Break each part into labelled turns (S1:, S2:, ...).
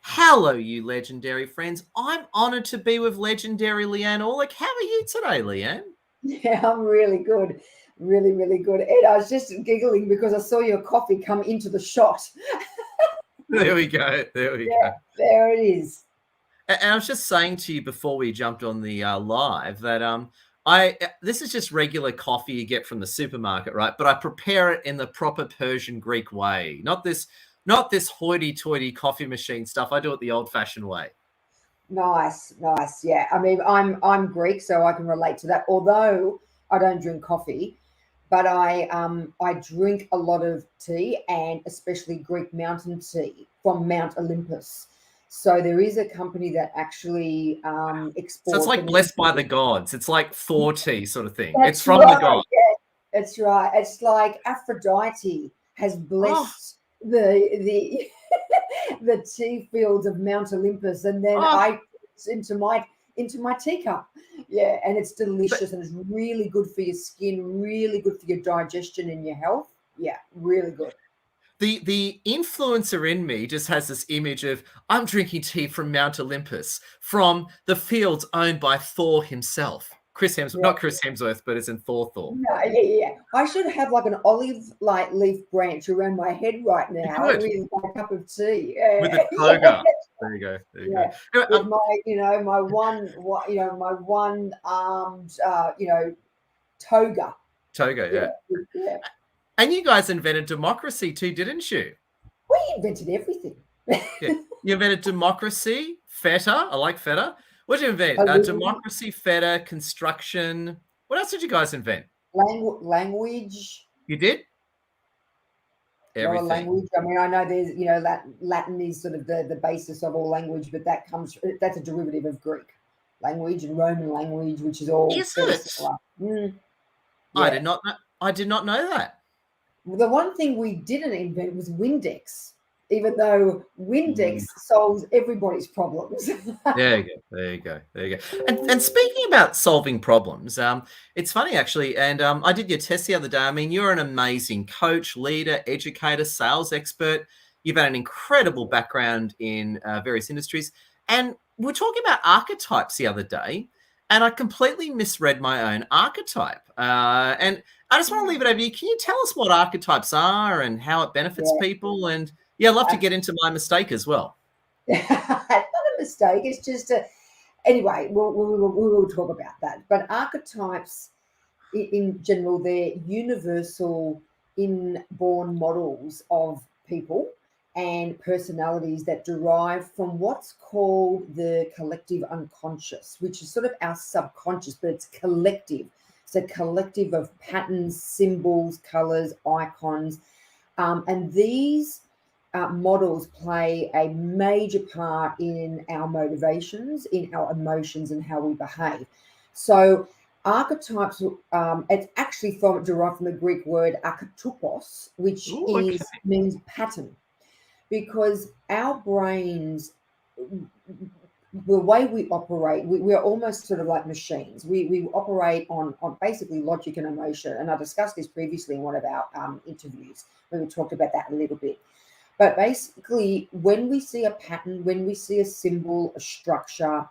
S1: Hello, you legendary friends. I'm honoured to be with legendary Leanne Elich. How are you today, Leanne?
S2: Yeah, I'm really good. Really, really good. Ed, I was just giggling because I saw your coffee come into the shot.
S1: There we go. There we
S2: Yeah,
S1: go.
S2: there it is.
S1: And I was just saying to you before we jumped on the live that I this is just regular coffee you get from the supermarket, right? But I prepare it in the proper Persian Greek way, not this hoity-toity coffee machine stuff. I do it the old-fashioned way.
S2: Nice, nice. Yeah. I mean, I'm Greek, so I can relate to that. Although I don't drink coffee, but I drink a lot of tea and especially Greek mountain tea from Mount Olympus. So there is a company that actually
S1: So it's
S2: exports
S1: like
S2: and
S1: blessed by the
S2: imports.
S1: gods. It's like Thor tea sort of thing. It's
S2: That's
S1: from the
S2: right.
S1: gods.
S2: Yeah, that's right. It's like Aphrodite has
S1: Oh,
S2: blessed the the tea fields of Mount Olympus, and then
S1: oh.
S2: I put it into my teacup. Yeah, and it's
S1: But
S2: delicious and it's really good for your skin, really good for your digestion and your health. Yeah, really good.
S1: the influencer in me just has this image of I'm drinking tea from Mount Olympus, from the fields owned by Thor himself. Chris Hemsworth,
S2: Yeah.
S1: not Chris Hemsworth, but it's in Thor.
S2: No, yeah, yeah. I should have like an olive like leaf branch around my head right
S1: You
S2: now
S1: could
S2: with my cup of tea.
S1: with a
S2: Yeah.
S1: toga. There you go. There you go.
S2: Yeah,
S1: Anyway,
S2: with my, my one armed, toga.
S1: toga,
S2: Yeah,
S1: yeah.
S2: yeah.
S1: And you guys invented democracy too, didn't you?
S2: We invented everything.
S1: Yeah. You invented democracy, feta. I like feta. What did you invent?
S2: Balloon,
S1: Democracy, feta, construction. What else did you guys invent?
S2: language,
S1: You did
S2: a lot of
S1: everything.
S2: language. I mean, I know there's, Latin is sort of the basis of all language, but that's a derivative of Greek language and Roman language, which is all
S1: Is
S2: very
S1: it?
S2: similar.
S1: I
S2: Yeah.
S1: did not know. I did not know that.
S2: The one thing we didn't invent was Windex, even though
S1: Mm.
S2: Windex solves everybody's problems.
S1: There you go. There you go. There you go. And speaking about solving problems, it's funny actually. And I did your test the other day. I mean, you're an amazing coach, leader, educator, sales expert. You've had an incredible background in various industries. And we're talking about archetypes the other day, and I completely misread my own archetype. And I just want to leave it over to you. Can you tell us what archetypes are and how it benefits
S2: Yeah,
S1: people? And yeah, I'd love to get
S2: absolutely.
S1: into my mistake as well.
S2: Not a mistake. It's just anyway. We will talk about that. But archetypes, in general, they're universal inborn models of people and personalities that derive from what's called the collective unconscious, which is sort of our subconscious, but it's collective. It's a collective of patterns, symbols, colors, icons, and these models play a major part in our motivations, in our emotions, and how we behave. So, archetypes, it's actually derived from the Greek word archetypos, which
S1: Ooh, okay.
S2: is means pattern, because our brains, the way we operate, we are almost sort of like machines. We operate on basically logic and emotion. And I discussed this previously in one of our interviews when we talked about that a little bit. But basically, when we see a pattern, when we see a symbol, a structure,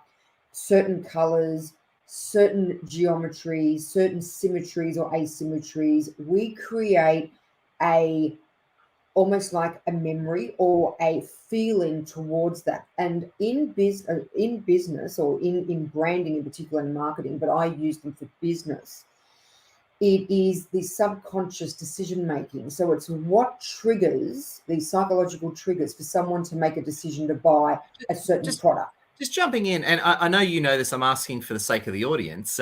S2: certain colors, certain geometries, certain symmetries or asymmetries, we create a almost like a memory or a feeling towards that. And in business or in branding in particular, in marketing, but I use them for business, it is the subconscious decision making. So it's what triggers these psychological triggers for someone to make a decision to buy a certain
S1: Just
S2: product.
S1: just jumping in, and I know you know this. I'm asking for the sake of the audience.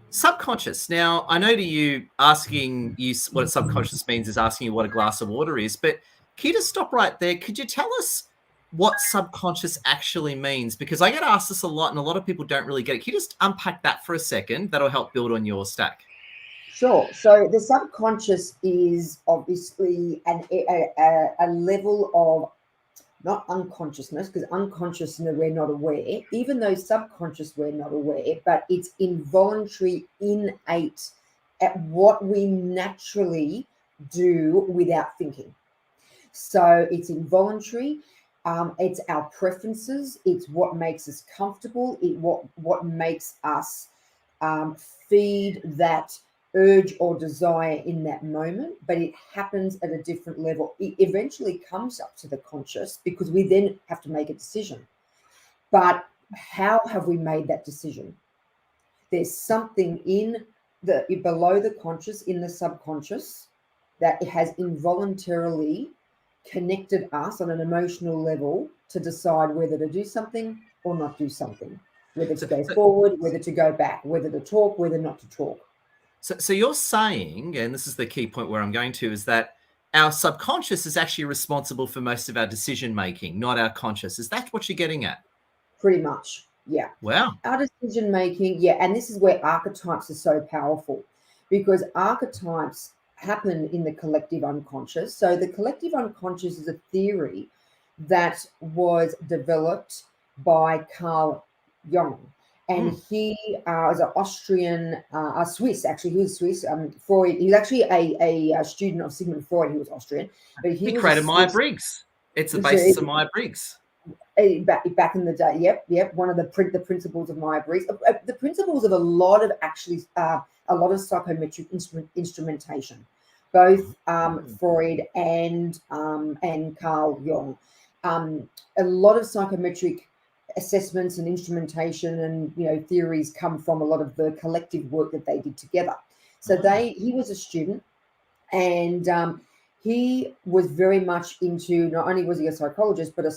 S1: Subconscious. Now, I know to you asking you what subconscious means is asking you what a glass of water is, but can you just stop right there? Could you tell us what subconscious actually means? Because I get asked this a lot, and a lot of people don't really get it. Can you just unpack that for a second? That'll help build on your stack.
S2: Sure. So the subconscious is obviously a level of not unconsciousness, because unconsciousness we're not aware, even though subconscious we're not aware, but it's involuntary, innate at what we naturally do without thinking. So it's involuntary. It's our preferences. It's what makes us comfortable. What makes us feed that urge or desire in that moment, but it happens at a different level. It eventually comes up to the conscious because we then have to make a decision. But how have we made that decision? There's something in the below the conscious, in the subconscious, that it has involuntarily connected us on an emotional level to decide whether to do something or not do something, whether to go forward, whether to go back, whether to talk, whether not to talk.
S1: So you're saying, and this is the key point where I'm going to, is that our subconscious is actually responsible for most of our decision making, not our conscious. Is that what you're getting at?
S2: Pretty much, yeah.
S1: Wow.
S2: Our decision making, yeah, and this is where archetypes are so powerful, because archetypes happen in the collective unconscious. So the collective unconscious is a theory that was developed by Carl Jung. And he was an Austrian, a Swiss, actually. He was Swiss. Freud, he was actually a student of Sigmund Freud. He was Austrian. But he
S1: created Myers-Briggs. It's the basis of Myers-Briggs.
S2: Back in the day, yep. One of the principles of Myers-Briggs, the principles of a lot of psychometric instrumentation, both Freud and Carl Jung. A lot of psychometric assessments and instrumentation and theories come from a lot of the collective work that they did together. So he was a student, and he was very much into, not only was he a psychologist, but a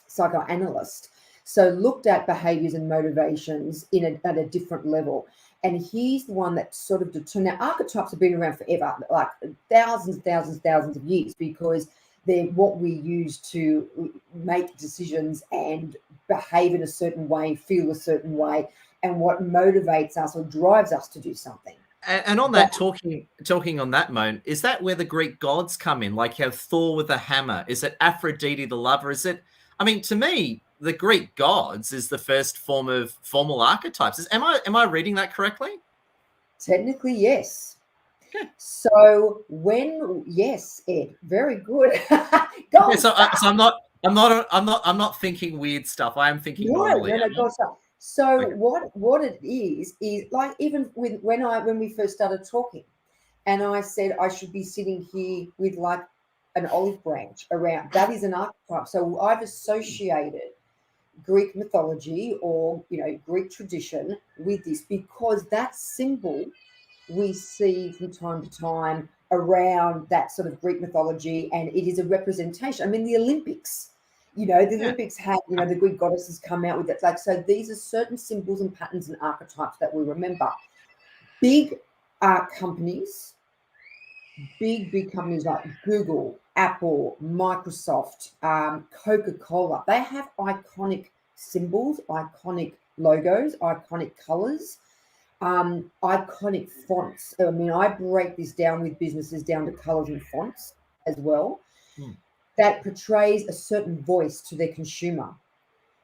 S2: psychoanalyst. So looked at behaviors and motivations at a different level. And he's the one that sort of determined. Now, archetypes have been around forever, like thousands of years, because they're what we use to make decisions and behave in a certain way, feel a certain way, and what motivates us or drives us to do something.
S1: And on that, talking on that moment, is that where the Greek gods come in? Like you have Thor with a hammer. Is it Aphrodite the lover? Is it? I mean, to me, the Greek gods is the first form of formal archetypes. Am I reading that correctly?
S2: Technically, yes. Yeah. So yes, Ed, very good.
S1: So I'm not thinking weird stuff. I am thinking normally.
S2: No. So okay. What it is like, even when we first started talking, and I said I should be sitting here with like an olive branch around. That is an archetype. So I've associated Greek mythology or Greek tradition with this, because that symbol we see from time to time around that sort of Greek mythology, and it is a representation. I mean, the Olympics. The Olympics had, the Greek goddesses come out with it. Like, so these are certain symbols and patterns and archetypes that we remember. Big companies, big companies like Google, Apple, Microsoft, Coca-Cola, they have iconic symbols, iconic logos, iconic colors, iconic fonts. I mean, I break this down with businesses down to colors and fonts as well. That portrays a certain voice to their consumer.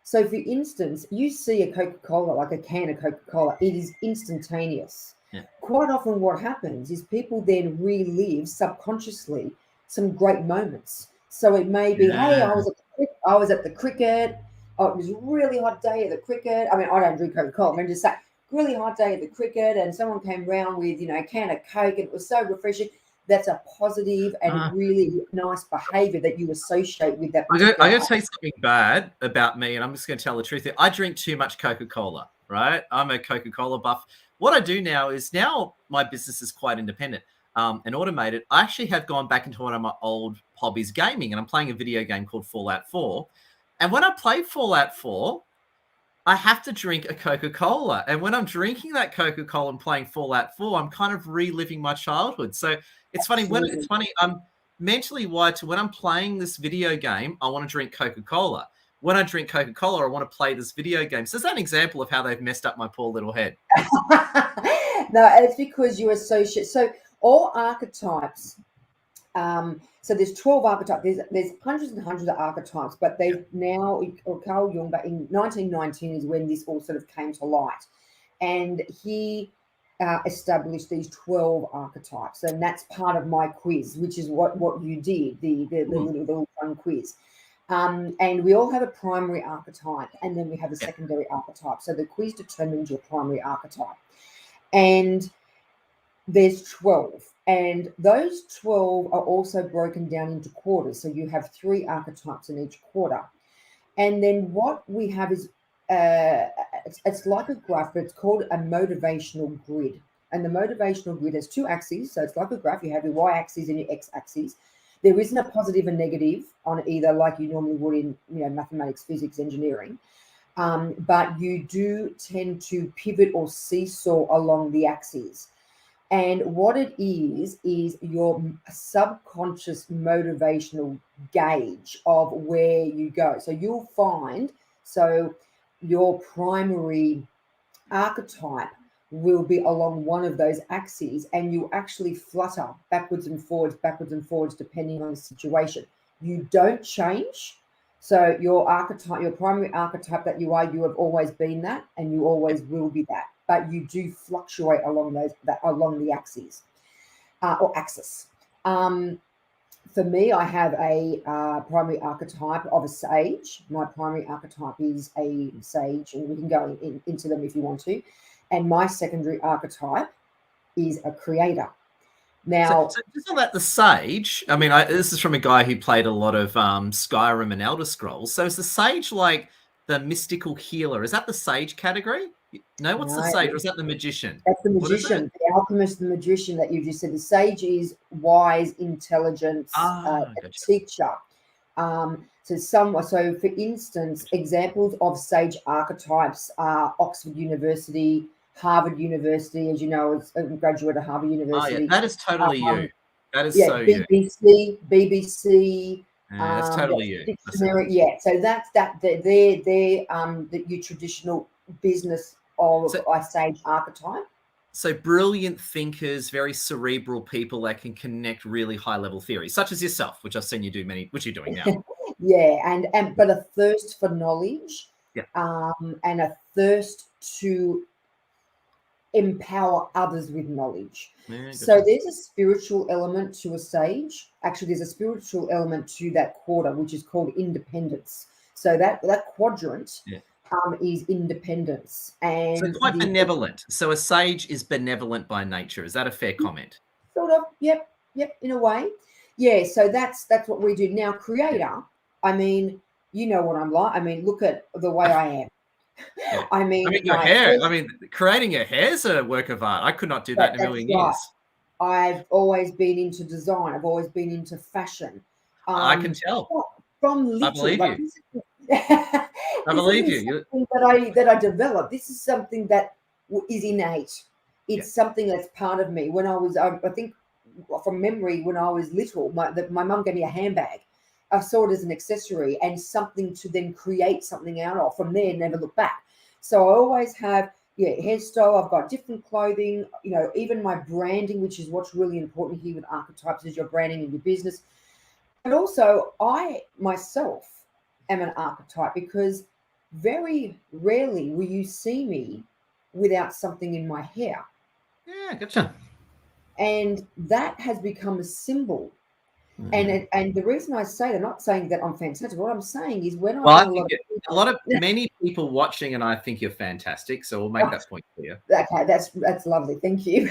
S2: So, for instance, you see a Coca-Cola, like a can of Coca-Cola, it is instantaneous. Yeah. Quite often what happens is people then relive subconsciously some great moments. So it may be, hey, I was at the cricket. Oh, it was a really hot day at the cricket. I mean, I don't drink Coca-Cola. I'm just saying, really hot day at the cricket, and someone came round with, a can of Coke, and it was so refreshing. That's a positive and really nice behavior that you associate with that.
S1: I'm going to tell you something bad about me, and I'm just going to tell the truth here. I drink too much Coca-Cola, right? I'm a Coca-Cola buff. What I do now is my business is quite independent and automated. I actually have gone back into one of my old hobbies, gaming, and I'm playing a video game called Fallout 4. And when I play Fallout 4, I have to drink a Coca-Cola. And when I'm drinking that Coca-Cola and playing Fallout 4, I'm kind of reliving my childhood. So it's funny. I'm mentally wired to when I'm playing this video game, I want to drink Coca-Cola. When I drink Coca-Cola, I want to play this video game. So is that an example of how they've messed up my poor little head?
S2: No, it's because you associate. So all archetypes, so there's 12 archetypes. There's hundreds and hundreds of archetypes, but they've now, or Carl Jung, but in 1919 is when this all sort of came to light. And he establish these 12 archetypes, and that's part of my quiz, which is what you did, the little fun quiz. And we all have a primary archetype, and then we have a secondary archetype. So the quiz determines your primary archetype, and there's 12, and those 12 are also broken down into quarters. So you have 3 archetypes in each quarter, and then what we have is it's like a graph, but it's called a motivational grid. And the motivational grid has 2 axes, so it's like a graph. You have your y-axis and your x-axis. There isn't a positive and negative on either, like you normally would in mathematics, physics, engineering, but you do tend to pivot or seesaw along the axes. And what it is your subconscious motivational gauge of where you go. So you'll find, your primary archetype will be along one of those axes, and you actually flutter backwards and forwards, depending on the situation. You don't change. So your archetype, your primary archetype that you are, you have always been that, and you always will be that. But you do fluctuate along along the axes or axis. For me, I have a primary archetype of a sage. My primary archetype is a sage, and we can go into them if you want to. And my secondary archetype is a creator. Now,
S1: so just on that, the sage, I mean, this is from a guy who played a lot of Skyrim and Elder Scrolls. So is the sage like the mystical healer? Is that the sage category? No, what's the sage? Or is that the magician?
S2: That's the magician, the alchemist, the magician that you just said. The sage is wise, intelligence,
S1: gotcha.
S2: teacher. So for instance, examples of sage archetypes are Oxford University, Harvard University, as you know, as a graduate of Harvard University.
S1: Oh, yeah, that is totally you. That is so
S2: BBC.
S1: That's totally you.
S2: Dictionary, so that's they're your traditional business of a sage archetype.
S1: So brilliant thinkers, very cerebral people that can connect really high level theories, such as yourself, which I've seen you do which you're doing now.
S2: But a thirst for knowledge, and a thirst to empower others with knowledge. So there's a spiritual element to a sage. Actually, there's a spiritual element to that quarter, which is called independence. So that quadrant is independence. And
S1: so quite benevolent. So a sage is benevolent by nature. Is that a fair comment?
S2: Sort of. Yep, in a way. Yeah, so that's what we do. Now, creator, I mean, you know what I'm like. I mean, look at the way I am.
S1: Yeah. I mean, your hair. Creating your hair is a work of art. I could not do that in a million years.
S2: I've always been into design. I've always been into fashion.
S1: I can tell.
S2: From little,
S1: I believe you.
S2: I
S1: believe you.
S2: That I developed. This is something that is innate. It's something that's part of me. When I was, I think, from memory, when I was little, my mum gave me a handbag. I saw it as an accessory and something to then create something out of. From there, never look back. So I always have, hairstyle. I've got different clothing, even my branding, which is what's really important here with archetypes, is your branding and your business. But also, I myself am an archetype, because very rarely will you see me without something in my hair.
S1: Yeah, gotcha.
S2: And that has become a symbol. And the reason I say that, I'm not saying that I'm fantastic. What I'm saying is when
S1: many people watching, and I think you're fantastic. So we'll make that point clear.
S2: Okay, that's lovely. Thank you.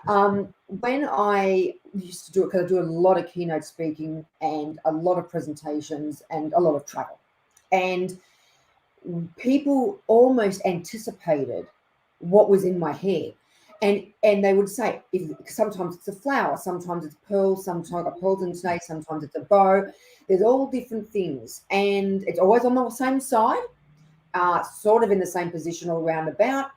S2: When I used to do it, because I do a lot of keynote speaking and a lot of presentations and a lot of travel, and people almost anticipated what was in my hair. And they would say, sometimes it's a flower, sometimes it's pearls, sometimes a pearls and snake, sometimes it's a bow. There's all different things. And it's always on the same side, sort of in the same position or roundabout.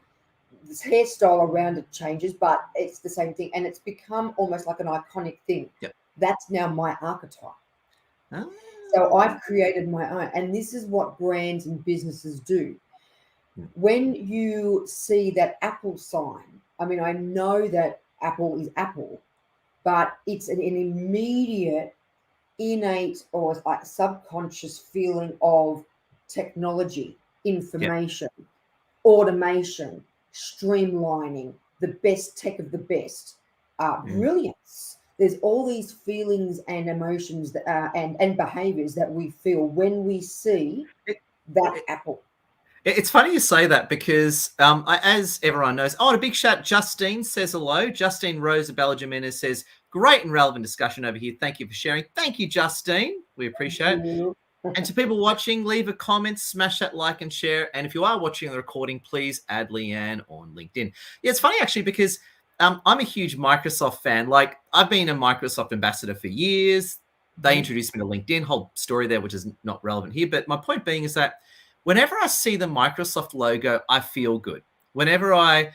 S2: This hairstyle around it changes, but it's the same thing. And it's become almost like an iconic thing.
S1: Yep.
S2: That's now my archetype. So I've created my own. And this is what brands and businesses do. When you see that Apple sign, I mean, I know that Apple is Apple, but it's an immediate, innate, or like subconscious feeling of technology, information, automation, streamlining, the best tech of the best, brilliance. There's all these feelings and emotions that, and behaviors that we feel when we see that apple.
S1: It's funny you say that because, as everyone knows, and a big shout. Justine says hello. Justine Rosabella Jimenez says, great and relevant discussion over here. Thank you for sharing. Thank you, Justine. We appreciate it. And to people watching, leave a comment, smash that like and share. And if you are watching the recording, please add Leanne on LinkedIn. Yeah, it's funny actually because I'm a huge Microsoft fan. Like, I've been a Microsoft ambassador for years. They introduced me to LinkedIn, whole story there, which is not relevant here. But my point being is that whenever I see the Microsoft logo, I feel good. Whenever I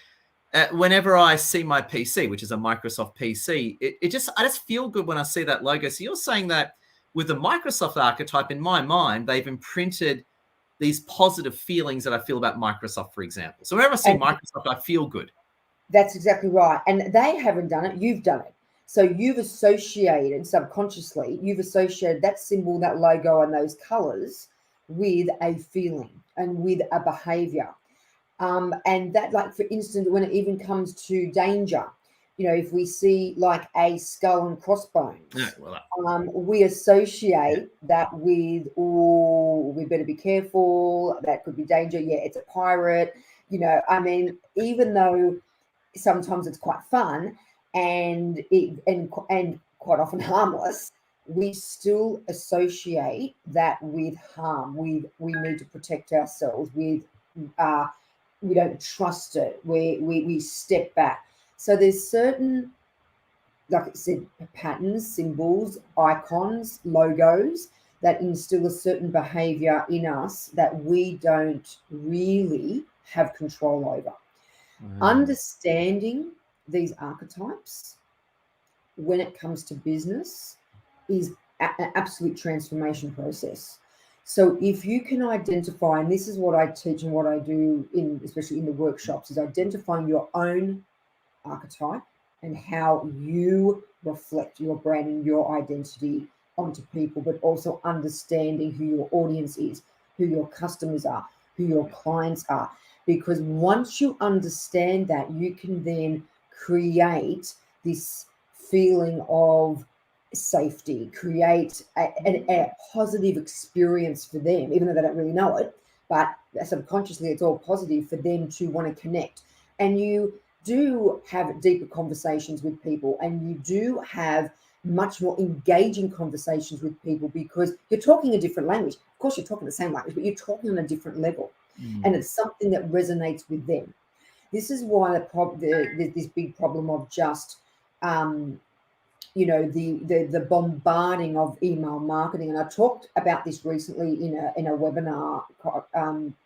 S1: see my PC, which is a Microsoft PC, I just feel good when I see that logo. So you're saying that with the Microsoft archetype, in my mind, they've imprinted these positive feelings that I feel about Microsoft, for example. So whenever I see Microsoft, I feel good.
S2: That's exactly right. And they haven't done it, you've done it. So you've associated subconsciously, that symbol, that logo, and those colors with a feeling and with a behavior. And that, like, for instance, when it even comes to danger, if we see like a skull and crossbones, we associate that with, we better be careful, that could be danger. Yeah, it's a pirate. Even though sometimes it's quite fun and quite often harmless, we still associate that with harm. We need to protect ourselves. We don't trust it. We step back. So there's certain, like I said, patterns, symbols, icons, logos that instill a certain behavior in us that we don't really have control over. Understanding these archetypes when it comes to business is an absolute transformation process. So if you can identify, and this is what I teach and what I do especially in the workshops, is identifying your own archetype and how you reflect your brand and your identity onto people, but also understanding who your audience is, who your customers are, who your clients are. Because once you understand that, you can then create this feeling of safety, create a positive experience for them, even though they don't really know it, but subconsciously it's all positive for them to want to connect. And you do have deeper conversations with people, and you do have much more engaging conversations with people because you're talking a different language. Of course, you're talking the same language, but you're talking on a different level. And it's something that resonates with them. This is why there's this big problem of just the bombarding of email marketing. And I talked about this recently in a webinar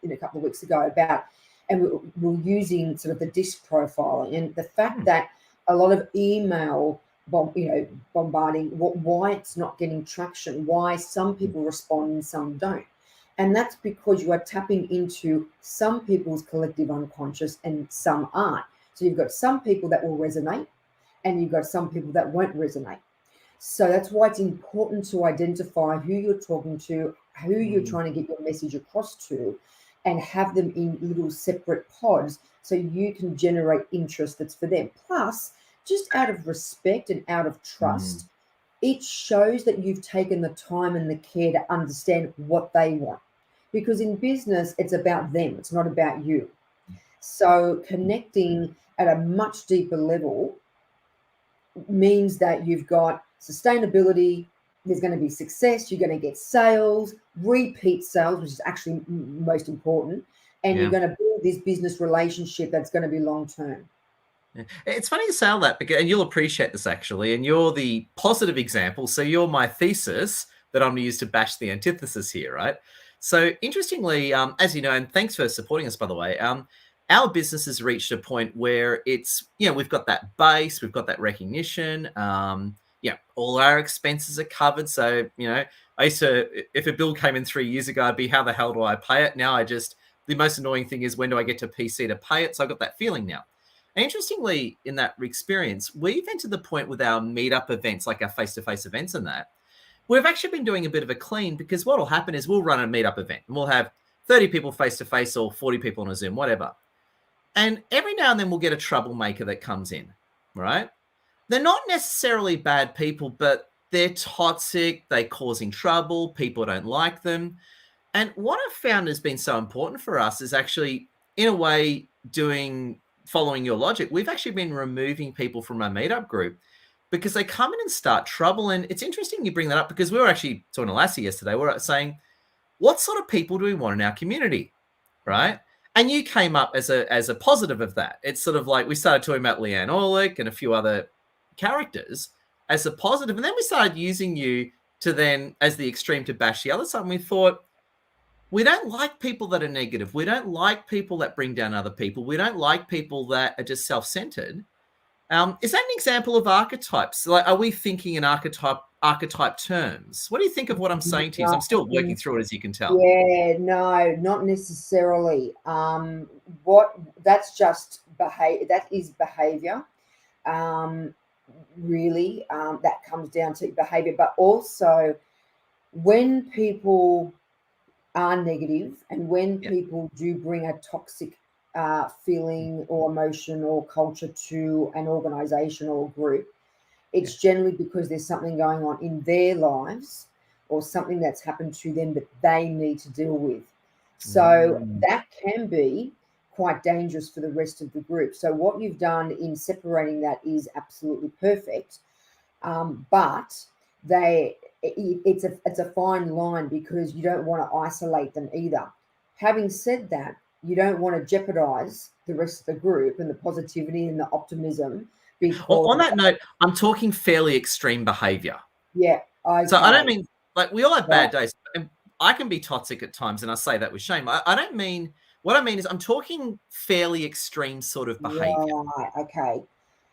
S2: in a couple of weeks ago about, and we're using sort of the DISC profiling and the fact that a lot of email bombarding, why it's not getting traction, why some people respond and some don't. And that's because you are tapping into some people's collective unconscious and some aren't. So you've got some people that will resonate and you've got some people that won't resonate. So that's why it's important to identify who you're talking to, who you're trying to get your message across to, and have them in little separate pods so you can generate interest that's for them. Plus, just out of respect and out of trust, it shows that you've taken the time and the care to understand what they want. Because in business, it's about them. It's not about you. So connecting at a much deeper level means that you've got sustainability, there's going to be success, you're going to get sales, repeat sales, which is actually most important, and you're going to build this business relationship that's going to be long-term.
S1: Yeah. It's funny you say all that, because, and you'll appreciate this actually, and you're the positive example. So you're my thesis that I'm going to use to bash the antithesis here, right? So interestingly, as you know, and thanks for supporting us, by the way, our business has reached a point where it's, we've got that base, we've got that recognition, all our expenses are covered. So, I used to, if a bill came in 3 years ago, I'd be, how the hell do I pay it? Now the most annoying thing is, when do I get to PC to pay it? So I got that feeling now. And interestingly, in that experience, we've entered the point with our meetup events, like our face-to-face events and that, we've actually been doing a bit of a clean, because what will happen is we'll run a meetup event and we'll have 30 people face-to-face or 40 people on a Zoom, whatever. And every now and then we'll get a troublemaker that comes in, right? They're not necessarily bad people, but they're toxic, they're causing trouble, people don't like them. And what I've found has been so important for us is actually, in a way, following your logic, we've actually been removing people from our meetup group because they come in and start trouble. And it's interesting you bring that up because we were actually talking to Lassie yesterday. We were saying, what sort of people do we want in our community, right? And you came up as a positive of that. It's sort of like we started talking about Leanne Elich and a few other characters as a positive, and then we started using you to then as the extreme to bash the other side. And we thought, we don't like people that are negative. We don't like people that bring down other people. We don't like people that are just self-centered. Is that an example of archetypes? Like, are we thinking in archetype terms? What do you think of what I'm saying to you? 'Cause I'm still working through it, as you can tell.
S2: Yeah, no, not necessarily. That's just behavior. That is behavior. Really, that comes down to behavior. But also, when people are negative and when people do bring a toxic feeling or emotion or culture to an organization or group, it's generally because there's something going on in their lives or something that's happened to them that they need to deal with. So that can be quite dangerous for the rest of the group. So what you've done in separating that is absolutely perfect. But it's a fine line because you don't want to isolate them either. Having said that, you don't want to jeopardize the rest of the group and the positivity and the optimism.
S1: Well, on that note, I'm talking fairly extreme behavior.
S2: Yeah. Okay.
S1: So I don't mean, like, we all have bad days. And I can be toxic at times, and I say that with shame. I don't mean, what I mean is I'm talking fairly extreme sort of behavior.
S2: Right. Okay.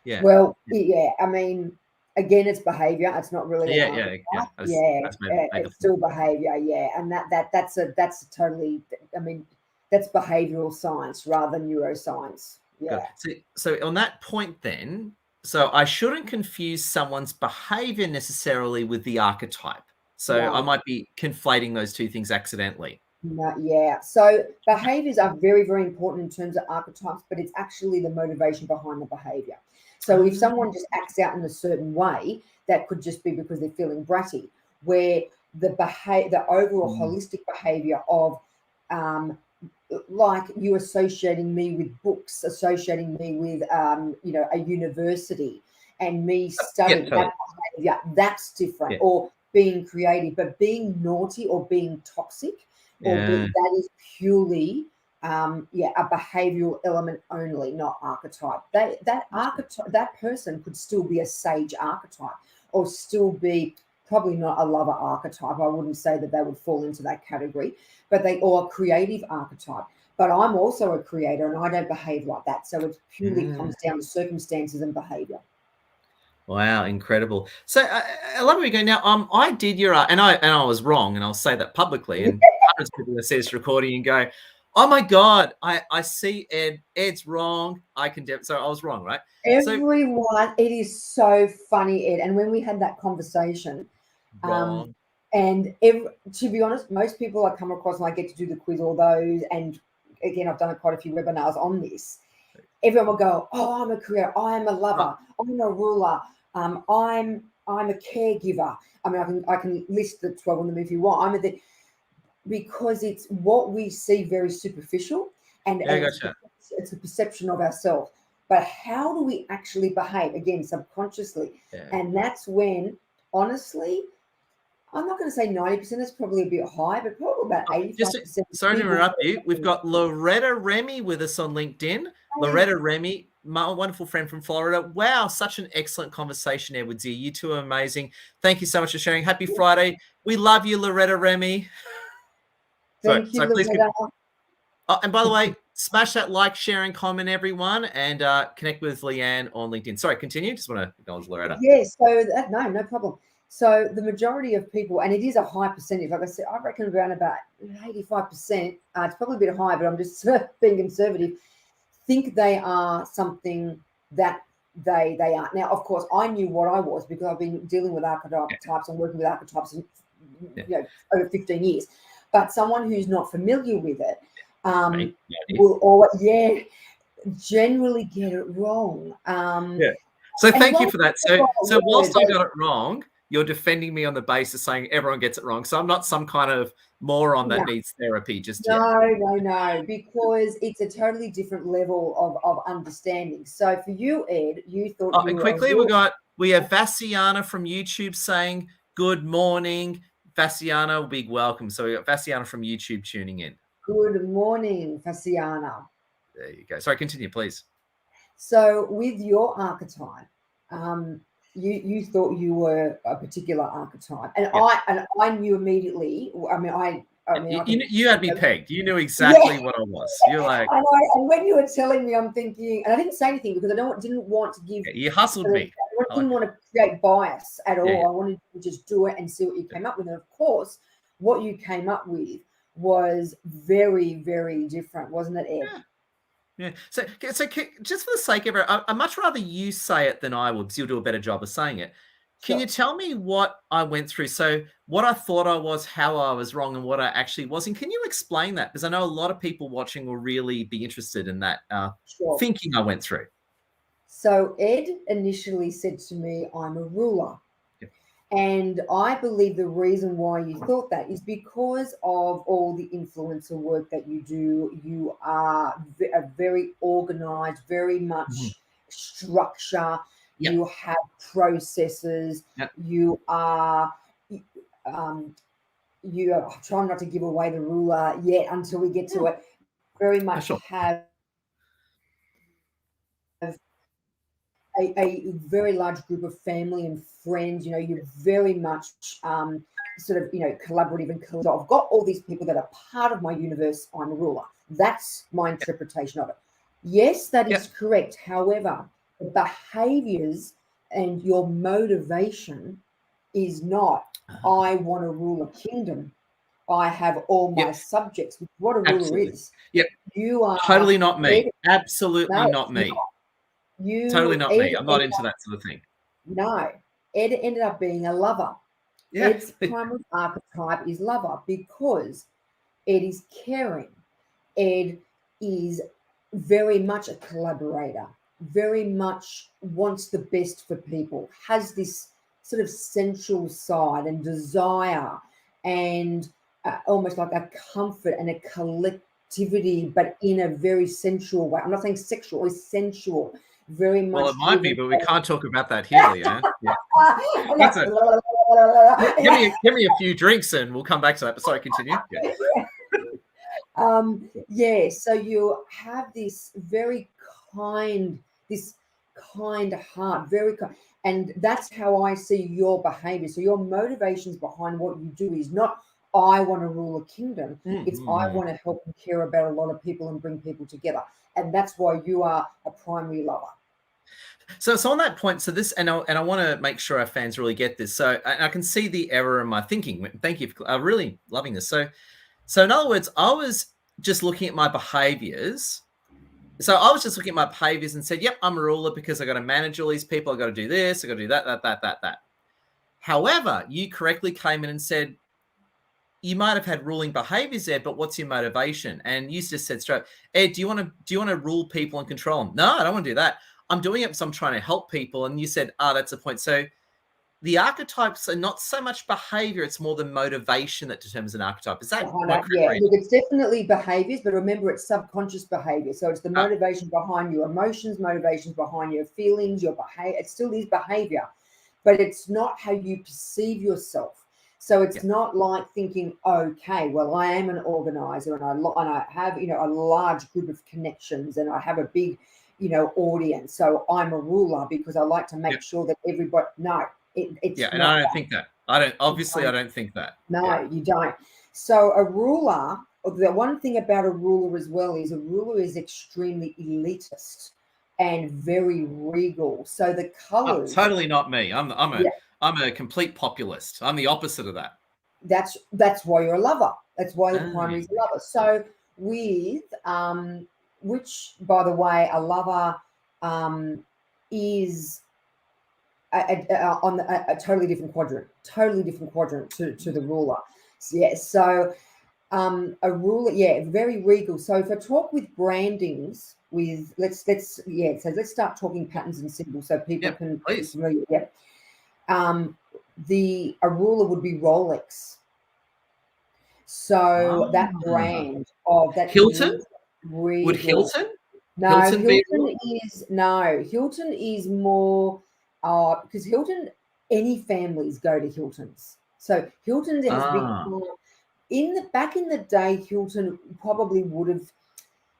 S1: Yeah.
S2: Well, yeah. I mean, again, it's behavior. It's not really an
S1: archetype.
S2: It's still behavior. Yeah, and that's a totally. I mean, that's behavioral science rather than neuroscience. Yeah.
S1: So on that point, then, so I shouldn't confuse someone's behavior necessarily with the archetype. So I might be conflating those two things accidentally.
S2: No, yeah. So behaviors are very, very important in terms of archetypes, but it's actually the motivation behind the behavior. So if someone just acts out in a certain way, that could just be because they're feeling bratty, where the overall holistic behavior of like you associating me with books, associating me with a university and me studying that behavior, that's different. Or being creative, but being naughty or being toxic, that is purely a behavioral element only, not archetype. That person could still be a sage archetype or still be probably not a lover archetype. I wouldn't say that they would fall into that category, but or a creative archetype. But I'm also a creator and I don't behave like that. So it purely comes down to circumstances and behavior.
S1: Wow, incredible. So I love where you go now. I did your and I was wrong, and I'll say that publicly. And hundreds of people that see this recording and go, "Oh my God, I see Ed. Ed's wrong. I condemn." So I was wrong, right?
S2: Everyone, it is so funny, Ed. And when we had that conversation,
S1: wrong.
S2: And to be honest, most people I come across and I get to do the quiz, all those, and again, I've done quite a few webinars on this. Everyone will go, "Oh, I'm a creator. I am a lover. I'm a ruler. I'm a caregiver." I mean, I can list the 12 of them if you want. Because it's what we see very superficial, and it's a perception of ourselves. But how do we actually behave? Again, subconsciously, and that's when, honestly, I'm not going to say 90%. That's probably a bit high, but probably about 85%.
S1: Sorry to interrupt you. We've got Loretta Remy with us on LinkedIn. Loretta Remy, my wonderful friend from Florida. Wow, such an excellent conversation, Edward Z. You two are amazing. Thank you so much for sharing. Happy Friday. We love you, Loretta Remy.
S2: Thank you, Loretta.
S1: And by the way, smash that like, share, and comment, everyone, and connect with Leanne on LinkedIn. Sorry, continue. Just want to acknowledge Loretta.
S2: Yes, so no problem. So the majority of people, and it is a high percentage, like I said, I reckon around about 85%, it's probably a bit high, but I'm just being conservative, think they are something that they are. Now, of course, I knew what I was because I've been dealing with archetypes and working with archetypes over 15 years. But someone who's not familiar with it will always, generally get it wrong.
S1: Yeah. So
S2: And
S1: thank you
S2: wrong
S1: for that.
S2: is the right
S1: So
S2: word.
S1: whilst I got it wrong, you're defending me on the basis saying everyone gets it wrong. So I'm not some kind of moron
S2: No,
S1: that needs therapy just yet.
S2: no, because it's a totally different level of understanding. So for you, Ed, you thought
S1: Oh,
S2: you
S1: and
S2: were a
S1: quickly,
S2: real
S1: we have Vassiana from YouTube saying good morning. Vassiana, big welcome. So we got Vassiana from YouTube tuning in.
S2: good morning, Fasiana.
S1: There you go. Sorry, continue, please.
S2: So with your archetype, you thought you were a particular archetype, and
S1: Yeah.
S2: I knew immediately. I can.
S1: You had me pegged. You knew
S2: Yeah,
S1: exactly what I was. You're like,
S2: and when you were telling me, I'm thinking, and I didn't say anything because didn't want to give.
S1: yeah, you hustled me. I
S2: Didn't
S1: like
S2: want to create bias at
S1: it.
S2: all.
S1: Yeah,
S2: I wanted to just do it and see what you came up with. And of course, what you came up with was very, very different, wasn't it, Ed?
S1: yeah. Yeah. So just for the sake of it, I'd much rather you say it than I would, because you'll do a better job of saying it. Can you
S2: Sure.
S1: tell me what I went through? So what I thought I was, how I was wrong, and what I actually was. And can you explain that? Because I know a lot of people watching will really be interested in that
S2: Sure.
S1: thinking I went through.
S2: So Ed initially said to me, I'm a ruler.
S1: Yeah.
S2: And I believe the reason why you thought that is because of all the influencer work that you do. You are a very organized, very
S1: Mhm.
S2: much structure.
S1: Yep.
S2: You have processes.
S1: Yep.
S2: You are, you are trying not to give away the ruler yet until we get to it. Very
S1: Oh,
S2: much
S1: sure.
S2: have a very large group of family and friends. You know, you're very much sort of, collaborative and I've got all these people that are part of my universe. I'm a ruler. That's my
S1: Yep.
S2: interpretation of it. Yes, that is
S1: Yep.
S2: correct. However, the behaviors and your motivation is not, I want to rule a kingdom. I have all my
S1: Yep.
S2: subjects. What a ruler
S1: Absolutely.
S2: is.
S1: Yep.
S2: You are
S1: Totally not me. Absolutely
S2: no,
S1: not
S2: it's
S1: me.
S2: not.
S1: Totally
S2: You
S1: not me.
S2: Ed
S1: I'm not into that sort of thing.
S2: No, Ed ended up being a lover.
S1: Yeah.
S2: Ed's primary archetype is lover because Ed is caring. Ed is very much a collaborator, very much wants the best for people, has this sort of sensual side and desire and almost like a comfort and a collectivity, but in a very sensual way. I'm not saying sexual, it's sensual, very
S1: Well,
S2: much
S1: it might be,
S2: driven.
S1: but we can't talk about that here, Leanne. Yeah.
S2: I'm
S1: That's
S2: like,
S1: a
S2: yeah.
S1: give me a few drinks and we'll come back to that. But sorry, continue. Yeah.
S2: Yeah, so you have this very kind, this kind heart, very kind, and that's how I see your behavior. So your motivations behind what you do is not I want to rule a kingdom. It's I
S1: Mm-hmm.
S2: want to help and care about a lot of people and bring people together. And that's why you are a primary lover.
S1: So on that point, so this, and I want to make sure our fans really get this. So I can see the error in my thinking. Thank you. I'm really loving this. So in other words, I was just looking at my behaviors. So I was just looking at my behaviors and said, yep, I'm a ruler because I got to manage all these people. I got to do this. I got to do that. However, you correctly came in and said, you might have had ruling behaviors there, but what's your motivation? And you just said straight, Ed, do you want to rule people and control them? No, I don't want to do that. I'm doing it because I'm trying to help people. And you said, that's the point. So the archetypes are not so much behavior, it's more the motivation that determines an archetype. Is that my correct
S2: Yeah,
S1: reading?
S2: look, it's definitely behaviors, but remember, it's subconscious behavior. So it's the
S1: Ah,
S2: motivation behind your emotions, motivations behind your feelings, your behavior. It still is behavior, but it's not how you perceive yourself. So
S1: yeah.
S2: it's not like thinking, okay, well, I am an organizer and I have, a large group of connections and I have a big, audience. So I'm a ruler because I like to
S1: Yeah.
S2: make sure that everybody, no, it's
S1: Yeah. And
S2: not
S1: I don't
S2: that.
S1: think that. I don't think that. Yeah.
S2: No, you don't. So a ruler, the one thing about a ruler as well is a ruler is extremely elitist and very regal. So the
S1: Oh,
S2: colors,
S1: totally not me.
S2: yeah,
S1: I'm a complete populist. I'm the opposite of that.
S2: that's why you're a lover. That's why the
S1: Ah,
S2: primary is a lover. So with which by the way, a lover is on a totally different quadrant to the ruler. So, yeah. So A ruler, yeah, very regal. So if I talk with brandings, with let's start talking patterns and symbols so people
S1: Yep,
S2: can be
S1: please.
S2: familiar. Yeah. A ruler would be Rolex. So that
S1: Ah.
S2: brand of that
S1: Hilton?
S2: is
S1: Would
S2: regal.
S1: Hilton?
S2: No,
S1: Hilton be a ruler?
S2: Hilton is more because Hilton, any families go to Hilton's. So Hilton has
S1: Ah,
S2: become back in the day, Hilton probably would have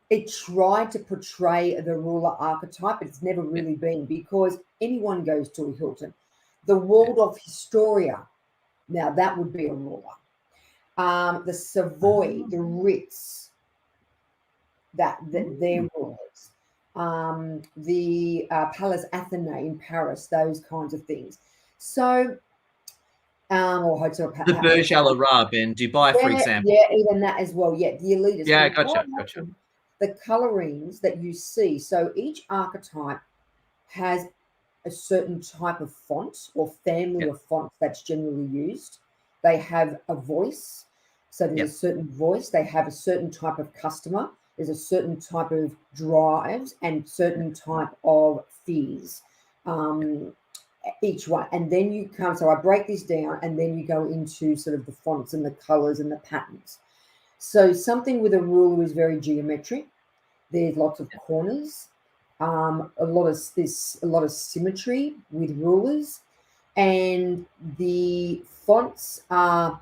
S2: it tried to portray the ruler archetype, but it's never
S1: yeah,
S2: really been because anyone goes to a Hilton. The
S1: yeah.
S2: Waldorf Astoria, now that would be a ruler. The Savoy, the
S1: Ah.
S2: Ritz, that they're
S1: Mm.
S2: rulers. The Palais Athénée in Paris, those kinds of things. So, or Hotel
S1: The Burj Al
S2: Athénée.
S1: Arab in Dubai, for
S2: Yeah,
S1: example.
S2: yeah, even that as well. Yeah, the elitist.
S1: Yeah,
S2: And quite
S1: gotcha, gotcha.
S2: often, the colorings that you see. So each archetype has a certain type of font or family
S1: Yep,
S2: of fonts that's generally used. They have a voice. So there's a
S1: yep.
S2: certain voice. They have a certain type of customer. There's a certain type of drives and certain type of fears. Um, each one. And then you come, so I break this down and then you go into sort of the fonts and the colors and the patterns. So something with a ruler is very geometric. There's lots of corners, a lot of symmetry with rulers, and the fonts are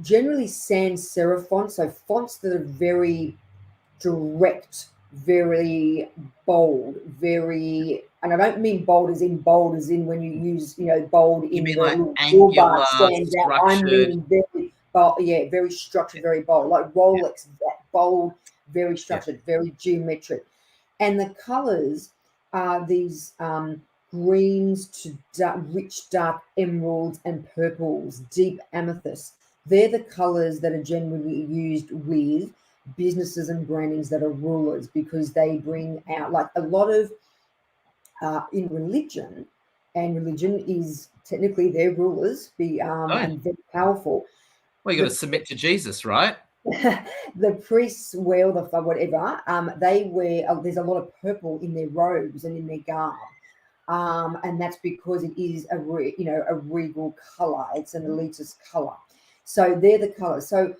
S2: generally sans serif fonts, so fonts that are very direct, very bold, very, and I don't mean bold as in when you use, bold
S1: You
S2: in
S1: mean
S2: the
S1: like
S2: little tool bar
S1: angular,
S2: stands out. I
S1: structured?
S2: mean very bold, yeah, very structured, very bold, like
S1: Yeah,
S2: Rolex, that bold, very
S1: yeah,
S2: structured, very geometric. And the colors are these greens to rich dark emeralds and purples, deep amethyst. They're the colors that are generally used with businesses and brandings that are rulers because they bring out like a lot of in religion, and religion is technically their rulers be
S1: oh, yeah.
S2: and very powerful.
S1: Well, you got to
S2: The
S1: submit to Jesus, right?
S2: the priests wear the whatever they wear. There's a lot of purple in their robes and in their garb, and that's because it is a regal color. It's an elitist color, so they're the colors. So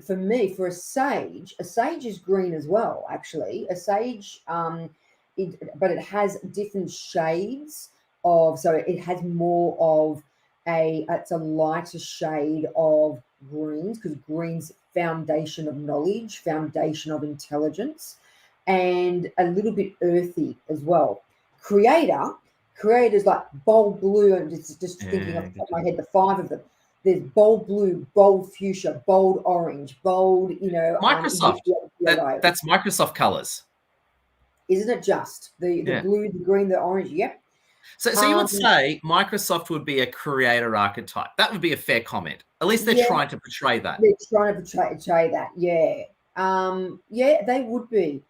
S2: for me, for a sage is green as well. Actually, a sage, but it has different shades of. So it has more of it's a lighter shade of greens because greens foundation of knowledge, foundation of intelligence, and a little bit earthy as well. Creator creators like bold blue, and just thinking off
S1: Yeah,
S2: the top of
S1: gotcha.
S2: my head, the five of them. There's bold blue, bold fuchsia, bold orange, bold,
S1: Microsoft.
S2: yellow.
S1: That's Microsoft colors.
S2: Isn't it just the
S1: Yeah.
S2: blue, the green, the orange? Yep.
S1: So you would
S2: Um,
S1: say Microsoft would be a creator archetype. That would be a fair comment. At least they're
S2: yeah,
S1: trying to portray that.
S2: they're trying to portray that. Yeah. Yeah, they would be.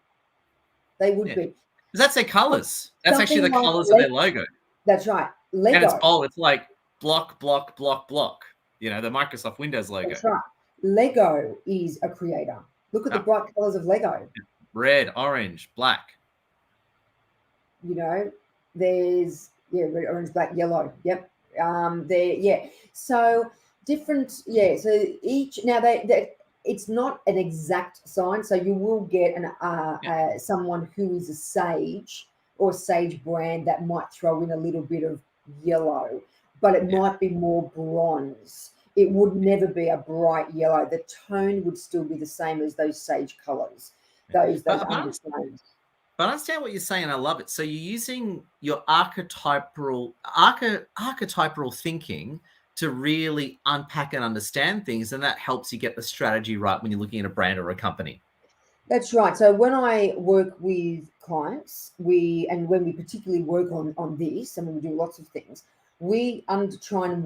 S2: They would
S1: Yeah.
S2: be.
S1: 'Cause that's their colors. That's actually
S2: Something
S1: the
S2: like
S1: colors of their logo.
S2: that's right.
S1: And it's
S2: Lego.
S1: bold. It's like block, block, block, block. The Microsoft Windows logo.
S2: That's right. Lego is a creator. Look at the
S1: Oh,
S2: bright colors of Lego.
S1: red, orange, black.
S2: You know, there's red, orange, black, yellow. Yep. There, yeah. So different, yeah. So each now they it's not an exact sign. So you will get
S1: Yeah.
S2: someone who is a sage or sage brand that might throw in a little bit of yellow, but it
S1: Yeah.
S2: might be more bronze. It would never be a bright yellow. The tone would still be the same as those sage colors,
S1: Yeah.
S2: those
S1: But
S2: undertones.
S1: I understand what you're saying. I love it. So you're using your archetypal thinking to really unpack and understand things, and that helps you get the strategy right when you're looking at a brand or a company.
S2: That's right. So when I work with clients, and when we particularly work on this, and we do lots of things, we understand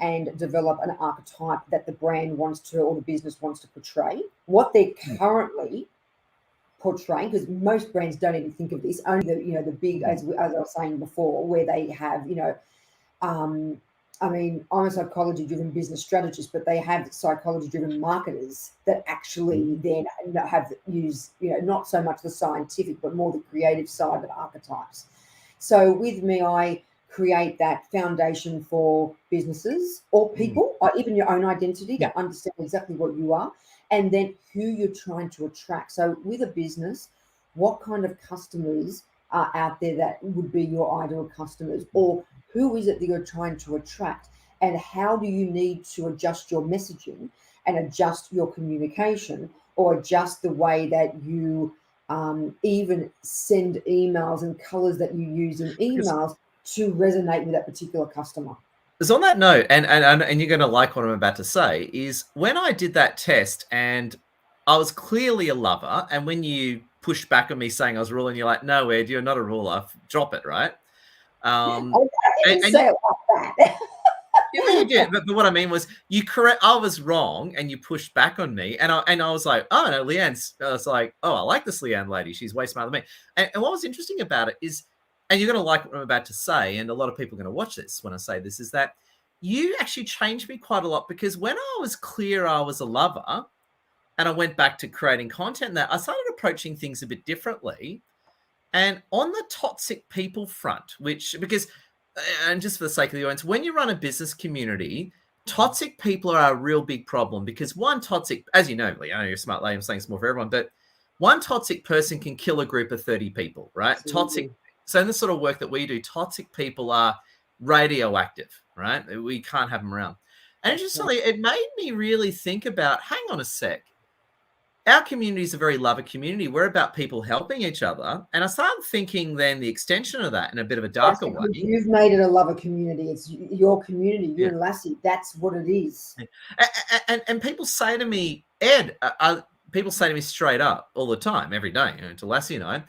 S2: and develop an archetype that the brand wants to or the business wants to portray. What they're
S1: Mm,
S2: currently portraying, because most brands don't even think of this. Only the big,
S1: mm,
S2: as I was saying before, where they have um, I mean, I'm a psychology-driven business strategist, but they have psychology-driven marketers that actually then have used, not so much the scientific, but more the creative side of archetypes. So with me, I create that foundation for businesses or people, or even your own identity, to understand exactly what you are and then who you're trying to attract. So with a business, what kind of customers are out there that would be your ideal customers, or who is it that you're trying to attract, and how do you need to adjust your messaging and adjust your communication, or adjust the way that you even send emails and colors that you use in emails to resonate with that particular customer.
S1: Because on that note, and you're going to like what I'm about to say, is when I did that test and I was clearly a lover, and when you pushed back on me saying I was ruling, you're like, no, Ed, you're not a ruler. Drop it, right?
S2: I didn't say it like that.
S1: You did, but what I mean was I was wrong, and you pushed back on me, and I was like, oh no, Leanne's. I was like, oh, I like this Leanne lady. She's way smarter than me. And what was interesting about it is, and you're going to like what I'm about to say, and a lot of people are going to watch this when I say this, is that you actually changed me quite a lot, because when I was clear I was a lover, and I went back to creating content, that I started approaching things a bit differently, and on the toxic people front, and just for the sake of the audience, when you run a business community, toxic people are a real big problem, because one toxic, as you know, Lee, I know you're a smart lady, I'm saying it's more for everyone, but one toxic person can kill a group of 30 people, right?
S2: Absolutely.
S1: So in the sort of work that we do, toxic people are radioactive, right? We can't have them around. And interestingly, it made me really think about, hang on a sec. Our community is a very lover community. We're about people helping each other. And I started thinking then the extension of that in a bit of a darker way.
S2: You've made it a lover community. It's your community, you and Lassie. That's what it is.
S1: And people say to me, Ed, people say to me straight up all the time, every day, to Lassie and I,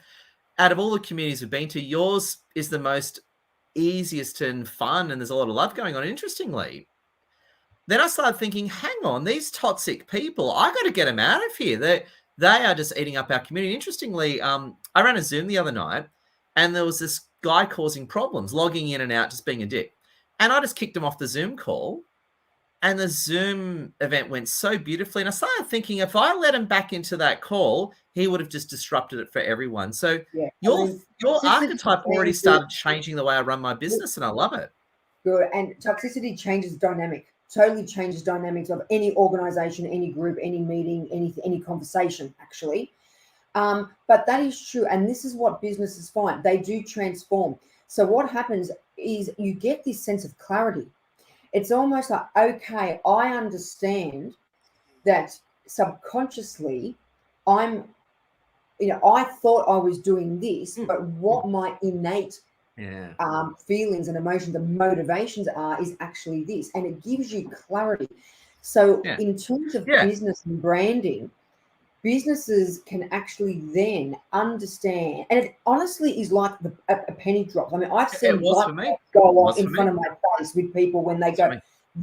S1: out of all the communities we've been to, yours is the most easiest and fun, and there's a lot of love going on. Interestingly, then I started thinking, hang on, these toxic people, I got to get them out of here. They are just eating up our community. Interestingly, I ran a Zoom the other night, and there was this guy causing problems, logging in and out, just being a dick. And I just kicked him off the Zoom call, and the Zoom event went so beautifully. And I started thinking, if I let him back into that call, he would have just disrupted it for everyone. So your archetype already started changing the way I run my business, and I love it.
S2: Good. And toxicity changes dynamic. Totally changes dynamics of any organization, any group, any meeting, any conversation, actually. But that is true. And this is what businesses find. They do transform. So what happens is you get this sense of clarity. It's almost like, okay, I understand that subconsciously I thought I was doing this, but what my innate feelings and emotions and motivations is actually this, and it gives you clarity. So in terms of business and branding, businesses can actually then understand, and it honestly is like a penny drop. I mean, I've seen light bulbs go off in front of my face with people when they go,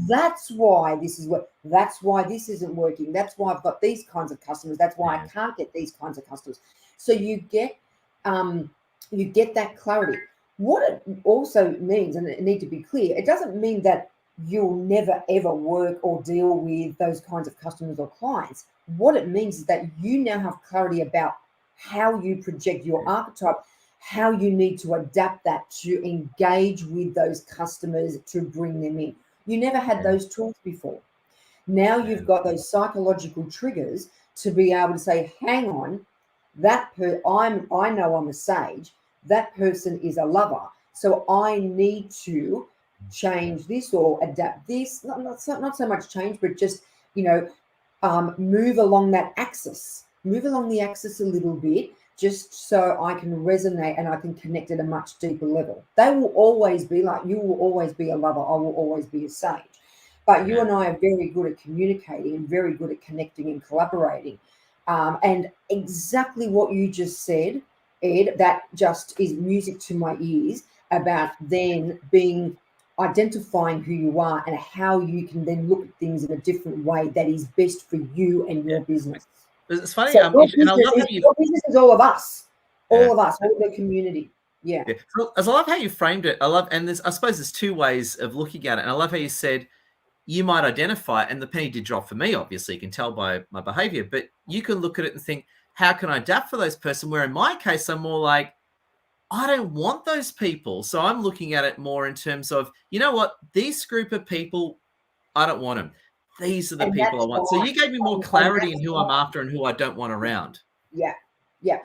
S2: that's why this isn't working, that's why I've got these kinds of customers, that's why I can't get these kinds of customers. So you get that clarity. What it also means, and it need to be clear, it doesn't mean that you'll never ever work or deal with those kinds of customers or clients. What it means is that you now have clarity about how you project your archetype, how you need to adapt that to engage with those customers to bring them in. You never had those tools before. Now you've got those psychological triggers to be able to say, hang on, I know I'm a sage. That person is a lover. So I need to change this or adapt this. Not so much change, but just, move along that axis. Move along the axis a little bit, just so I can resonate and I can connect at a much deeper level. They will always be like, you will always be a lover. I will always be a sage. But you and I are very good at communicating and very good at connecting and collaborating. And exactly what you just said, Ed, that just is music to my ears about then identifying who you are and how you can then look at things in a different way that is best for you and your business.
S1: It's funny.
S2: So your business is all of us, all of the community. Yeah.
S1: Yeah. So, as I love how you framed it. And I suppose there's two ways of looking at it. And I love how you said you might identify it, and the penny did drop for me, obviously, you can tell by my behavior, but you can look at it and think, how can I adapt for those person? Where in my case, I'm more like, I don't want those people. So I'm looking at it more in terms of, you know what, this group of people, I don't want them. These are the
S2: And
S1: people I
S2: that's
S1: want. So
S2: fine.
S1: you gave me more
S2: And
S1: clarity in
S2: that's
S1: who I'm
S2: fine.
S1: after and who I don't want around.
S2: Yeah. Yeah.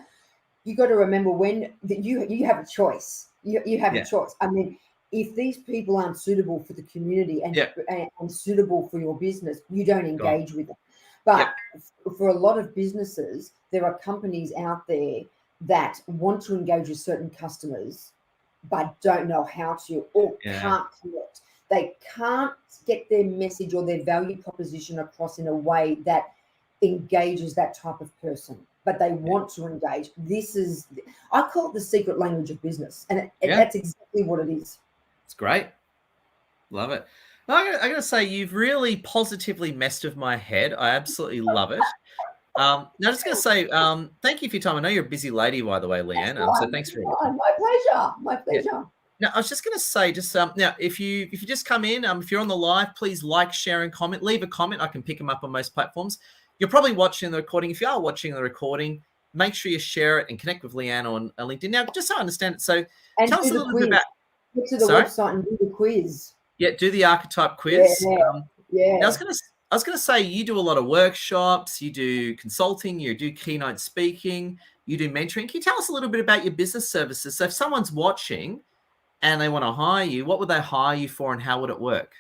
S2: You got to remember when you have a choice. You have a
S1: Yeah.
S2: choice. I mean, if these people aren't suitable for the community
S1: Yeah.
S2: and suitable for your business, you don't
S1: Gone.
S2: engage with them. But
S1: Yep.
S2: for a lot of businesses, there are companies out there that want to engage with certain customers, but don't know how to or
S1: Yeah.
S2: can't connect. They can't get their message or their value proposition across in a way that engages that type of person, but they
S1: Yeah.
S2: want to engage. I call it the secret language of business, and
S1: Yeah.
S2: that's exactly what it is.
S1: It's great. Love it. No, I gotta say, you've really positively messed with my head. I absolutely love it. Now, I'm just going to say thank you for your time. I know you're a busy lady, by the way,
S2: That's
S1: Leanne. So
S2: fine.
S1: thanks for
S2: That's
S1: everything.
S2: fine. My pleasure. My
S1: Yeah.
S2: pleasure.
S1: Now, I was just going to say, just now, if you just come in, if you're on the live, please like, share, and comment. Leave a comment. I can pick them up on most platforms. You're probably watching the recording. If you are watching the recording, make sure you share it and connect with Leanne on LinkedIn. Now, just so I understand it. So,
S2: And
S1: tell us
S2: do
S1: a
S2: the
S1: little bit about.
S2: quiz. Get to the
S1: Sorry.
S2: website and do the quiz.
S1: Yeah, do the archetype
S2: Yeah.
S1: quiz. Now,
S2: Yeah.
S1: I was gonna say you do a lot of workshops, you do consulting, you do keynote speaking, you do mentoring. Can you tell us a little bit about your business services? So if someone's watching and they want to hire you, what would they hire you for and how would it work?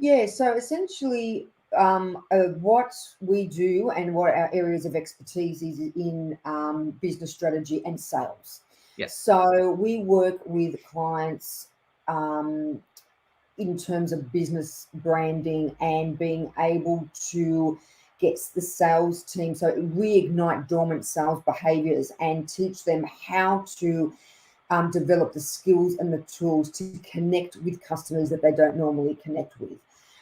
S2: Yeah, so essentially, what we do and what our areas of expertise is in business strategy and sales.
S1: Yeah.
S2: So we work with clients um, in terms of business branding and being able to get the sales team. So we ignite dormant sales behaviors and teach them how to develop the skills and the tools to connect with customers that they don't normally connect with.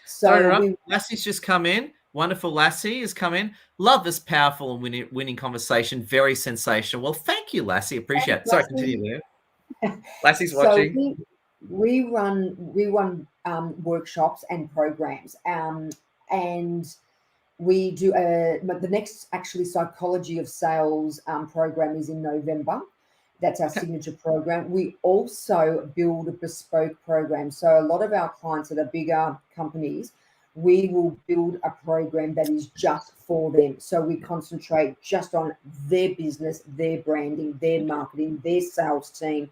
S1: Sorry to
S2: So
S1: interrupt.
S2: we,
S1: Lassie's just come in. Wonderful Lassie has come in. Love this powerful and winning conversation. Very sensational. Well, thank you, Lassie. Appreciate
S2: thanks,
S1: it. Sorry, continue,
S2: Lassie.
S1: Leanne. Lassie's
S2: So
S1: watching.
S2: we run workshops and programs, and we do the next actually psychology of sales program is in November. That's our
S1: Okay.
S2: signature program. We also build a bespoke program. So a lot of our clients that are bigger companies, we will build a program that is just for them. So we concentrate just on their business, their branding, their marketing, their sales team,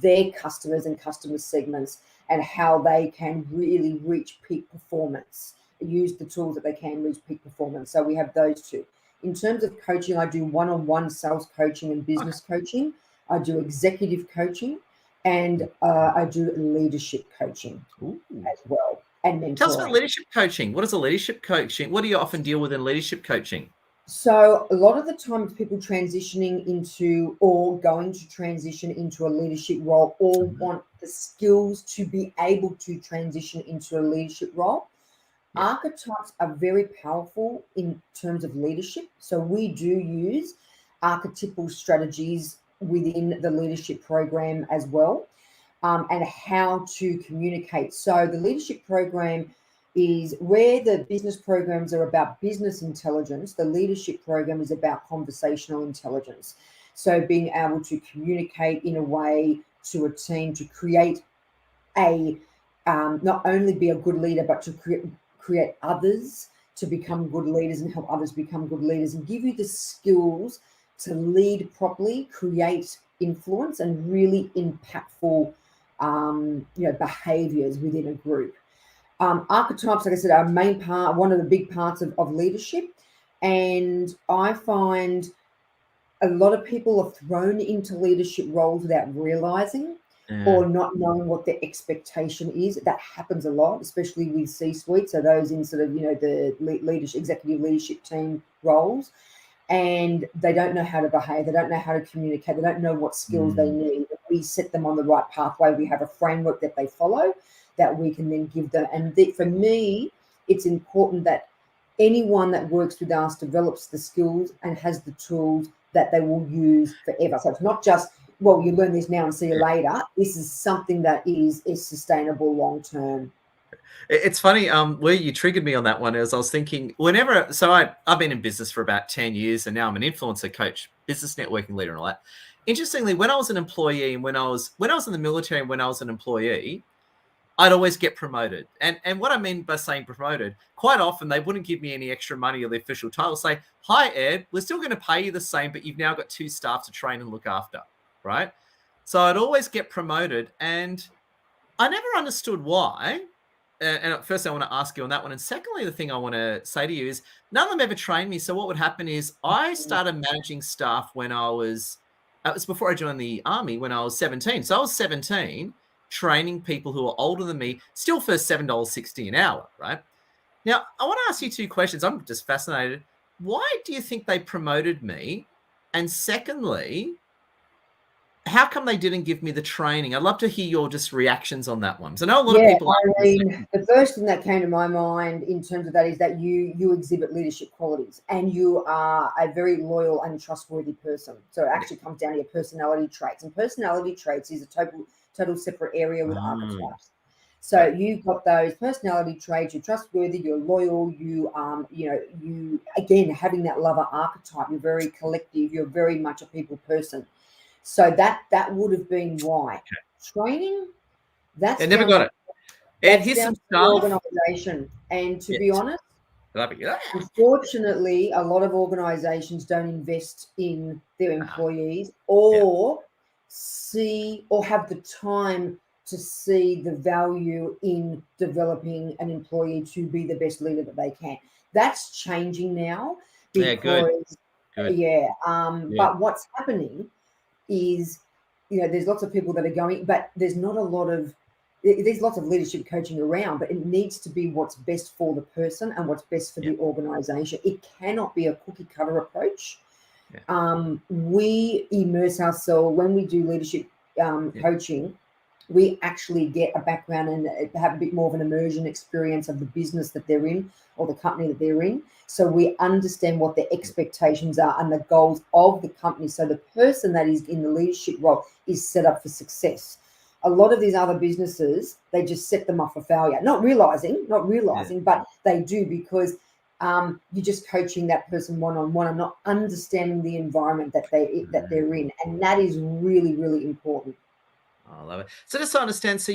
S2: their customers and customer segments, and how they can really reach peak performance, use the tools that they can reach peak performance. So we have those two. In terms of coaching, I do one-on-one sales coaching and
S1: Okay.
S2: business coaching. I do executive coaching, and I do leadership coaching
S1: Ooh.
S2: as well, and
S1: Tell us about
S2: mentoring.
S1: leadership coaching. What is a leadership coaching? What do you often deal with in leadership coaching?
S2: So a lot of the times people transitioning into or going to transition into a leadership role or want the skills to be able to transition into a leadership role.
S1: Yeah.
S2: Archetypes are very powerful in terms of leadership. So we do use archetypal strategies within the leadership program as well, and how to communicate. So the leadership program is where the business programs are about business intelligence. The leadership program is about conversational intelligence. So being able to communicate in a way to a team to create a not only be a good leader, but to create others to
S1: Yeah.
S2: become good leaders and help others become good leaders and give you the skills to lead properly, create influence, and really impactful behaviors within a group. Archetypes, like I said, are a main part, one of the big parts of leadership. And I find a lot of people are thrown into leadership roles without realizing
S1: Yeah.
S2: or not knowing what their expectation is. That happens a lot, especially with C-suite. So those in sort of, the leadership, executive leadership team roles, and they don't know how to behave. They don't know how to communicate. They don't know what skills they
S1: Mm.
S2: need. We set them on the right pathway. We have a framework that they follow that we can then give them. And for me, it's important that anyone that works with us develops the skills and has the tools that they will use forever. So it's not just well, you learn this now and see you later. This is something that is sustainable long term.
S1: It's funny, where you triggered me on that one is I was thinking I've been in business for about 10 years and now I'm an influencer coach, business networking leader and all that. Interestingly, when I was an employee and when I was in the military and when I was an employee, I'd always get promoted. And what I mean by saying promoted, quite often they wouldn't give me any extra money or the official title. Say, hi, Ed, we're still going to pay you the same, but you've now got 2 staff to train and look after, right? So I'd always get promoted and I never understood why. And first, I want to ask you on that one. And secondly, the thing I want to say to you is none of them ever trained me. So what would happen is I started managing staff when it was before I joined the army when I was 17. So I was 17 training people who are older than me, still for $7.60 an hour, right? Now, I want to ask you 2 questions. I'm just fascinated. Why do you think they promoted me? And secondly, how come they didn't give me the training? I'd love to hear your just reactions on that one. So I know a lot of people.
S2: Irene, the first thing that came to my mind in terms of that is that you exhibit leadership qualities and you are a very loyal and trustworthy person. So it actually comes down to your personality traits, and personality traits is a total separate area with archetypes. So you've got those personality traits. You're trustworthy. You're loyal. You again having that lover archetype. You're very collective. You're very much a people person. So that would have been why. Training, that's
S1: I never got it. And here's some stuff.
S2: Organization. And to be honest,
S1: love it.
S2: unfortunately, a lot of organizations don't invest in their employees or see or have the time to see the value in developing an employee to be the best leader that they can. That's changing now because but what's happening is, there's lots of people that are going, but there's lots of leadership coaching around, but it needs to be what's best for the person and what's best for the organization. It cannot be a cookie cutter approach. We immerse ourselves when we do leadership coaching. We actually get a background and have a bit more of an immersion experience of the business that they're in or the company that they're in. So we understand what their expectations are and the goals of the company. So the person that is in the leadership role is set up for success. A lot of these other businesses, they just set them up for failure, not realizing, but they do because you're just coaching that person one-on-one and not understanding the environment that they're in. And that is really, really important.
S1: I love it. So just to understand, so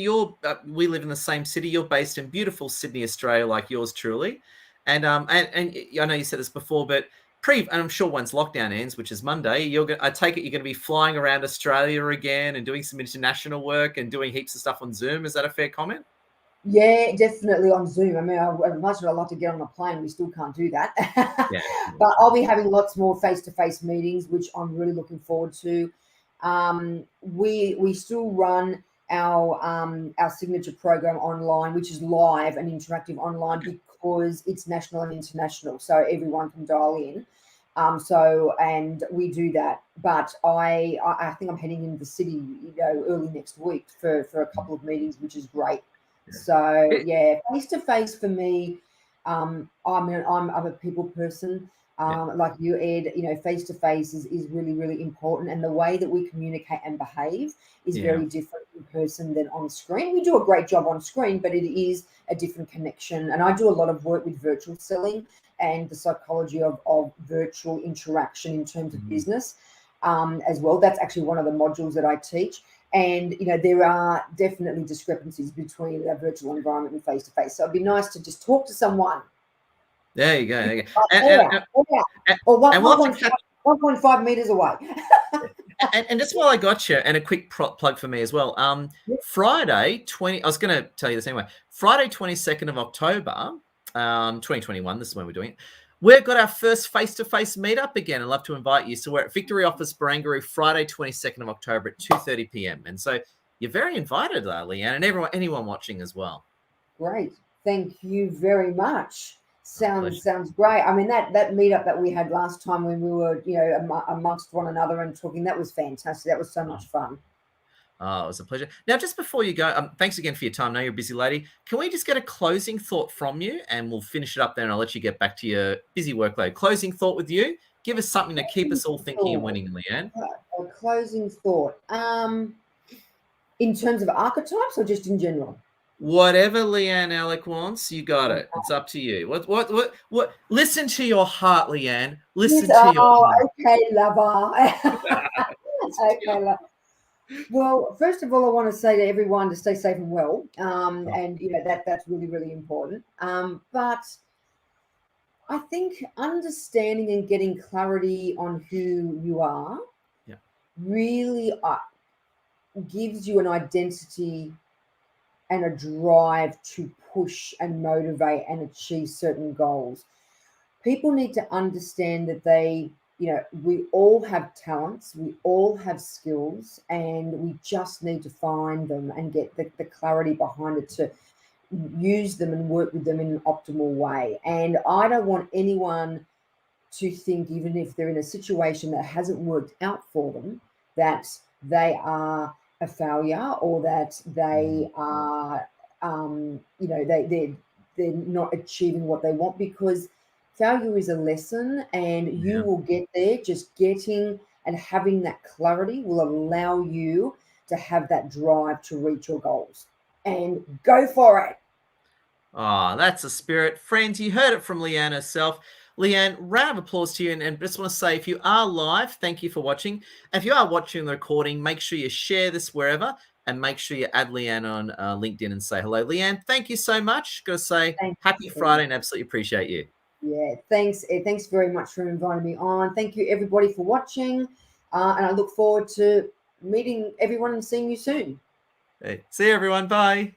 S1: we live in the same city. You're based in beautiful Sydney, Australia, like yours truly. And I know you said this before, but and I'm sure once lockdown ends, which is Monday, I take it you're going to be flying around Australia again and doing some international work and doing heaps of stuff on Zoom. Is that a fair comment?
S2: Yeah, definitely on Zoom. I mean, as much as I'd love to get on a plane, we still can't do that. But I'll be having lots more face-to-face meetings, which I'm really looking forward to. We still run our signature program online, which is live and interactive online because it's national and international, so everyone can dial in. And we do that. But I think I'm heading into the city, early next week for a couple of meetings, which is great. So face to face for me, I'm a people person. Like you, Ed, face to face is really, really important. And the way that we communicate and behave is very different in person than on screen. We do a great job on screen, but it is a different connection. And I do a lot of work with virtual selling and the psychology of virtual interaction in terms of business as well. That's actually one of the modules that I teach. And, there are definitely discrepancies between a virtual environment and face to face. So it'd be nice to just talk to someone.
S1: There you go.
S2: Or 1.5 meters away.
S1: and just while I got you, and a quick plug for me as well. Friday, I was going to tell you this anyway. Friday, 22nd of October, 2021, this is when we're doing it. We've got our first face-to-face meetup again. I'd love to invite you. So we're at Victory Office, Barangaroo, Friday, 22nd of October at 2:30 p.m. And so you're very invited, Leanne, and anyone watching as well.
S2: Great. Thank you very much. Sounds great. I mean, that meetup that we had last time when we were, amongst one another and talking, that was fantastic. That was so much fun.
S1: Oh, it was a pleasure. Now, just before you go, thanks again for your time. I know you're a busy lady. Can we just get a closing thought from you, and we'll finish it up there, and I'll let you get back to your busy workload. Closing thought with you. Give us something to keep us all thinking and winning, Leanne.
S2: A closing thought. In terms of archetypes or just in general?
S1: Whatever Leanne Elich wants, you got it. It's up to you. What? Listen to your heart, Leanne. Listen to your heart.
S2: Okay, lover. Okay, lover. Well, first of all, I want to say to everyone to stay safe and well, and that's really, really important. But I think understanding and getting clarity on who you are really gives you an identity and a drive to push and motivate and achieve certain goals. People need to understand that we all have talents, we all have skills, and we just need to find them and get the clarity behind it to use them and work with them in an optimal way. And I don't want anyone to think, even if they're in a situation that hasn't worked out for them, that they are a failure or that they are, they're not achieving what they want, because failure is a lesson, and you will get there. Just getting and having that clarity will allow you to have that drive to reach your goals, and go for it.
S1: Oh, that's a spirit. Friends, you heard it from Leanne herself. Leanne, round of applause to you. And just want to say, if you are live, thank you for watching. If you are watching the recording, make sure you share this wherever, and make sure you add Leanne on LinkedIn and say hello. Leanne, thank you so much. Got to say happy Friday and absolutely appreciate you.
S2: Yeah, thanks. Thanks very much for inviting me on. Thank you, everybody, for watching. And I look forward to meeting everyone and seeing you soon.
S1: Hey, see you, everyone. Bye.